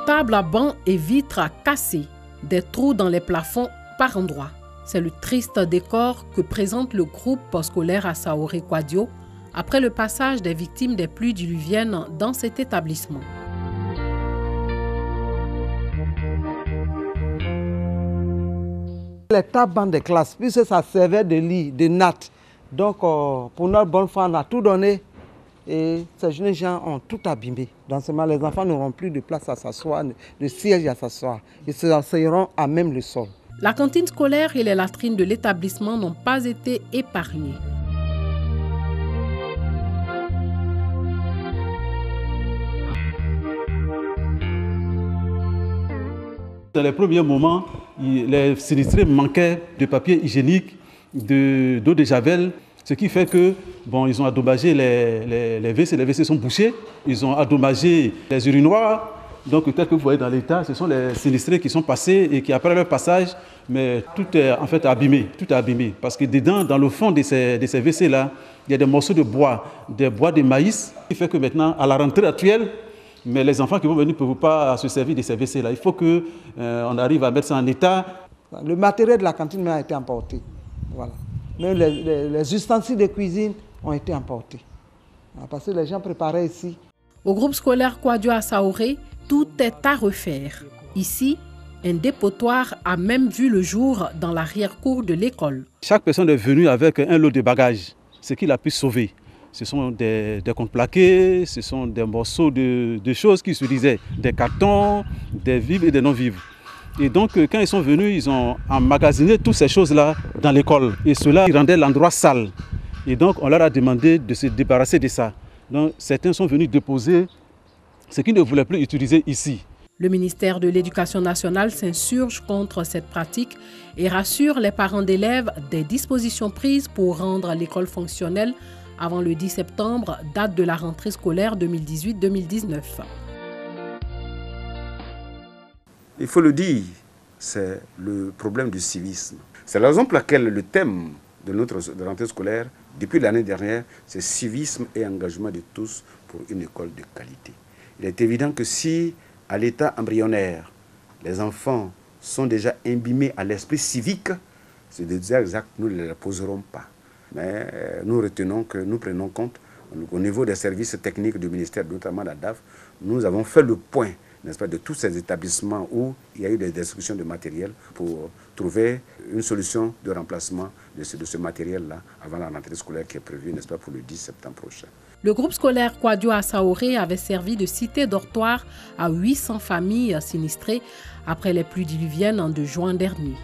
Tables à bancs et vitres cassées, des trous dans les plafonds par endroits. C'est le triste décor que présente le groupe scolaire Assaoré Kwadio après le passage des victimes des pluies diluviennes dans cet établissement. Les tables des classes, puisque ça servait de lit, de natte. Donc, pour notre bonne foi, on a tout donné et ces jeunes gens ont tout abîmé. Dans ce moment, les enfants n'auront plus de place à s'asseoir, de siège à s'asseoir. Ils se asseoiront à même le sol. La cantine scolaire et les latrines de l'établissement n'ont pas été épargnées. Dans les premiers moments, les sinistrés manquaient de papier hygiénique, d'eau de javel, ce qui fait que ils ont endommagé les WC. Les WC sont bouchés, ils ont endommagé les urinoirs. Donc, tel que vous voyez dans l'état, ce sont les sinistrés qui sont passés et qui, après leur passage, mais tout est en fait abîmé, tout est abîmé. Parce que dedans, dans le fond de ces WC-là, il y a des morceaux de bois, des bois de maïs, ce qui fait que maintenant, à la rentrée actuelle, mais les enfants qui vont venir ne peuvent pas se servir de ces WC-là. Il faut qu'on arrive à mettre ça en état. Le matériel de la cantine a été emporté. Voilà. Même les ustensiles de cuisine ont été emportés. Parce que les gens préparaient ici. Au groupe scolaire Kwadio Assaoré, tout est à refaire. Ici, un dépotoir a même vu le jour dans l'arrière-cour de l'école. Chaque personne est venue avec un lot de bagages, ce qu'il a pu sauver. Ce sont des comptes plaqués, ce sont des morceaux de choses qui se disaient, des cartons, des vivres et des non-vivres. Et donc, quand ils sont venus, ils ont emmagasiné toutes ces choses-là dans l'école. Et cela rendait l'endroit sale. Et donc, on leur a demandé de se débarrasser de ça. Donc, certains sont venus déposer ce qu'ils ne voulaient plus utiliser ici. Le ministère de l'Éducation nationale s'insurge contre cette pratique et rassure les parents d'élèves des dispositions prises pour rendre l'école fonctionnelle avant le 10 septembre, date de la rentrée scolaire 2018-2019. Il faut le dire, c'est le problème du civisme. C'est la raison pour laquelle le thème de notre rentrée scolaire, depuis l'année dernière, c'est civisme et engagement de tous pour une école de qualité. Il est évident que si, à l'état embryonnaire, les enfants sont déjà imbibés à l'esprit civique, c'est des actes nous ne les poserons pas. Mais nous retenons que nous prenons compte, au niveau des services techniques du ministère, notamment la DAF, nous avons fait le point, n'est-ce pas, de tous ces établissements où il y a eu des destructions de matériel pour trouver une solution de remplacement de ce matériel-là avant la rentrée scolaire qui est prévue, n'est-ce pas, pour le 10 septembre prochain. Le groupe scolaire Kwadio Assaoré avait servi de cité dortoir à 800 familles sinistrées après les pluies diluviennes de juin dernier.